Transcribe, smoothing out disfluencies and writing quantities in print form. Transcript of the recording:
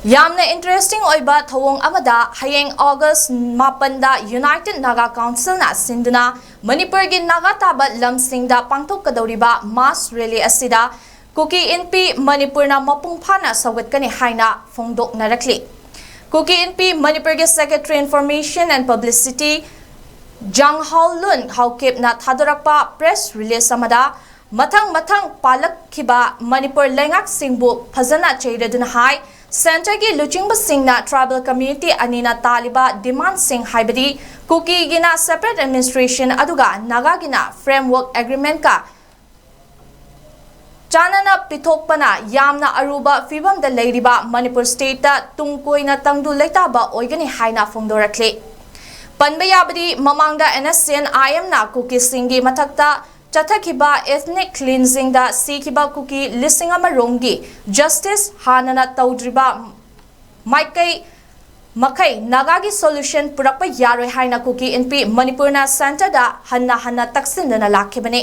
Yamna interesting oiba thawong amada hayeng August 8 United Naga Council na sinduna Manipur gi naga taba lamsingda pangthokadoriba mass rally asida 𝐔𝐽𝐞𝐼 Manipur na mapungphana sawgatkani haina phongdoknarakli. 𝐔𝐽𝐞𝐼 Manipur gi Secretary Information and Publicity 𝐦𝐚𝐬𝐢𝐲a𦗷 na thadorakpa press release amada mathang palakhiba Manipur lengak singbu phajana cheiraduna hai Center ki luchingba singna tribal community anina taliba demand sing haibadi 𝐔𝐽𝐞 gina separate administration aduga naga gina framework agreement ka chanana pithokpana yamna aruba fibam da leiriba Manipur state ta tungkoina tangdu leitaba oigani haina phongdorakle panba yabadi mamangda NSCN IM na 𝐔𝐽𝐞 singi mathakta Chathakiba ethnic cleansing da sikhiba 𝐔𝐽𝐞 𝐷1,000 justice hanana tawdriba makai nagagi solution purakpa yaroi haina 𝐔𝐽𝐞 Manipur na center da hanna taksindana lakhibani